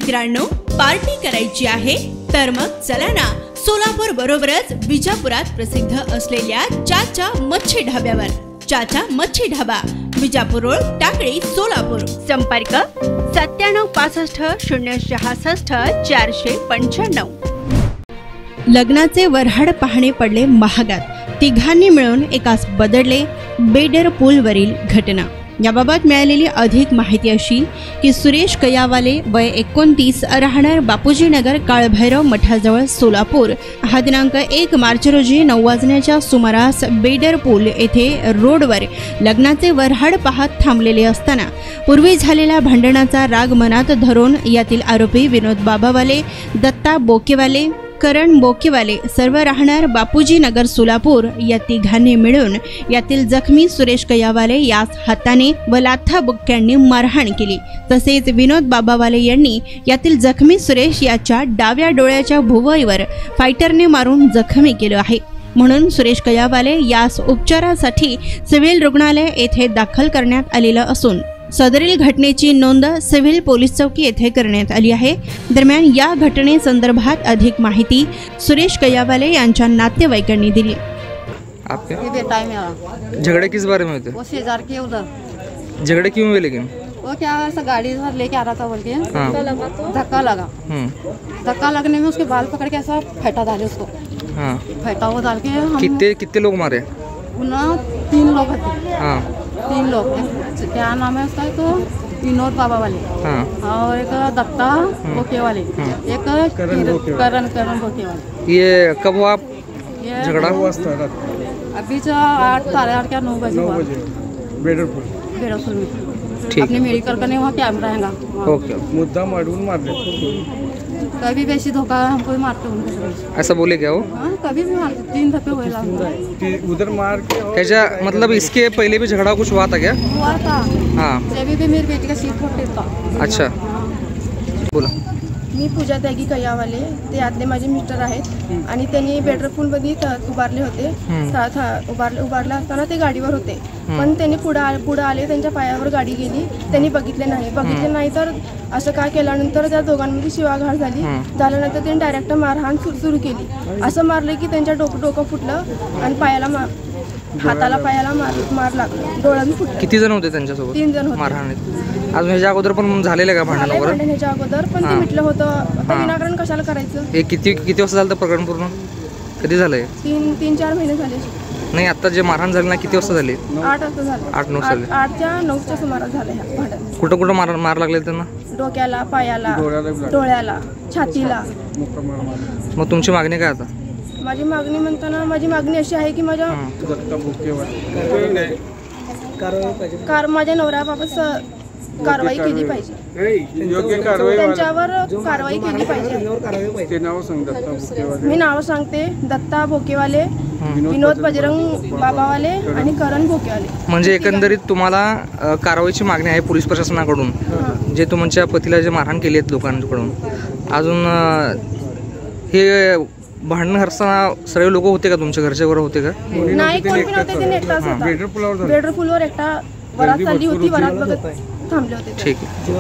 मित्रांनो, पार्टी करायची आहे तर मग चला ना, सोलापूर बरोबरच विजापुरात प्रसिद्ध असलेल्या चाचा मच्छी ढाब्यावर। चाचा मच्छी ढाबा, विजापूर रोड, टाकळी, सोलापूर। संपर्क 9765 066 495। लग्नाचे वऱ्हाड पाहणे पडले महागात, तिघांनी मिळून एकास बदडले बेडर पूलवरील घटना। याबाबत मिळालेली अधिक माहिती अशी की सुरेश कयावाले वय 29 राहणार बापूजी नगर काळभैरव मठाजवळ सोलापूर हा दिनांक 1 मार्च रोजी 9 वाजण्याच्या सुमारास बेडर पूल येथे रोडवर लग्नाचे वऱ्हाड पाहत थांबलेले असताना पूर्वी झालेल्या भांडणाचा राग मनात धरून यातील आरोपी विनोद बाबावाले, दत्ता बोकेवाले, करण बोकेवाले सर्व राहणार बापूजी नगर सोलापूर या तिघांनी मिळून यातील जखमी सुरेश कयावाले यास हाताने व लाथा बुक्क्यांनी मारहाण केली। तसेच विनोद बाबावाले यांनी यातील जखमी सुरेश याच्या डाव्या डोळ्याच्या भुवईवर फायटरने मारून जखमी केले आहे। म्हणून सुरेश कयावाले यास उपचारासाठी सिव्हिल रुग्णालय येथे दाखल करण्यात आलेलं असून सदरील घटनेची नोंद सिव्हिल पोलीस चौकी येथे करण्यात आली आहे। दरम्यान या घटनेसंदर्भात अधिक माहिती सुरेश कयावाले यांच्या नातेवाईकांनी दिली। झगड़े किस बारे में होते? वो शेजार के उधर। झगड़े क्यों हुए लेकिन? वो क्या ऐसा गाड़ी से लेके आ रहा था बोल के धक्का लगा। धक्का लगने में उसके बाल पकड़ के ऐसा फेंटा डाले उसको। हाँ। फेंटा वो डाल के कितने लोग मारे? 3 लोग थे। हाँ। 3 लोग थे। क्या नाम है उसका? तो विनोद बाबा वाले। हाँ। और एक दत्ता बोके वाले, एक करण बोके वाले। ये कब हुआ झगड़ा? अभी 8 साढ़े 8 क्या 9 बजे हुआ बेडर पुल में। अपने मेडिकल करने वहाँ कैमरा है। ओके। मुद्दा मारून मारले, कभी भी ऐसी धोखा हमको मारते उनको। ऐसा बोले क्या वो? हाँ, कभी भी मारते। 3 धक्के हुए उधर मार के। ऐसा मतलब इसके पहले भी झगड़ा कुछ हुआ था क्या? हुआ था। हाँ। जब भी मेरी बेटी का सीट फोड़ते था। अच्छा, बोला। मी पूजा त्यागी कयावाले, ते आतले माझे मिस्टर आहेत आणि त्यांनी बेडर पूलमध्ये उभारले होते। उभारला असताना ते गाडीवर होते, पण त्यांनी पुढे आले, त्यांच्या पायावर गाडी गेली, त्यांनी बघितले नाही तर असं काय केल्यानंतर त्या दोघांमध्ये शिवाघाट झाल्यानंतर त्यांनी डायरेक्ट मारहाण सुरू केली। असं मारले की त्यांच्या डोकं फुटलं आणि हाताला पायाला मार लागला, डोळ्यात फुटलं। किती जण होते त्यांच्यासोबत? 3 जण होते। मारहाण अजून ह्याच्या अगोदर पण झालेलं का भांडण वगैरे? ह्याच्या अगोदर पण ते मिटलं होतं। विनाकारण कशाला करायचं? हे किती वर्ष झालं प्रकरण पूर्ण? कधी झालंय? 3-4 महिने झाले नाही। आता जे मारहाण झाली ना किती वाजता झाली? 8 वाजता झाले। 8-9 झाले। 8च्या 9च्या सुमारास झाले ह्या भांडण। कुठं मार लागले त्यांना? डोक्याला, पायाला, डोळ्याला, छातीला। मग तुमची मागणी काय आता? माझी मागणी म्हणताना माझी मागणी अशी आहे की माझ्या नवऱ्याबाबत कारवाई केली पाहिजे, त्यांच्यावर कारवाई केली पाहिजे। मी नाव सांगते, दत्ता बोकेवाले, विनोद बजरंग बाबावाले आणि करण बोकेवाले। म्हणजे एकंदरीत तुम्हाला कारवाईची मागणी आहे पोलीस प्रशासनाकडून, जे तुमच्या पतीला जे मारहाण केली आहेत लोकांकडून। अजून हे भांडण असताना सर्व लोक होते का? तुमच्या घरचे वगैरे होते का? नाही, कोणी नव्हते, ते एकटाच होता। बेडर पूलवर एकटा वरात चालली होती, वरात बघत थांबले होते। ठीक आहे।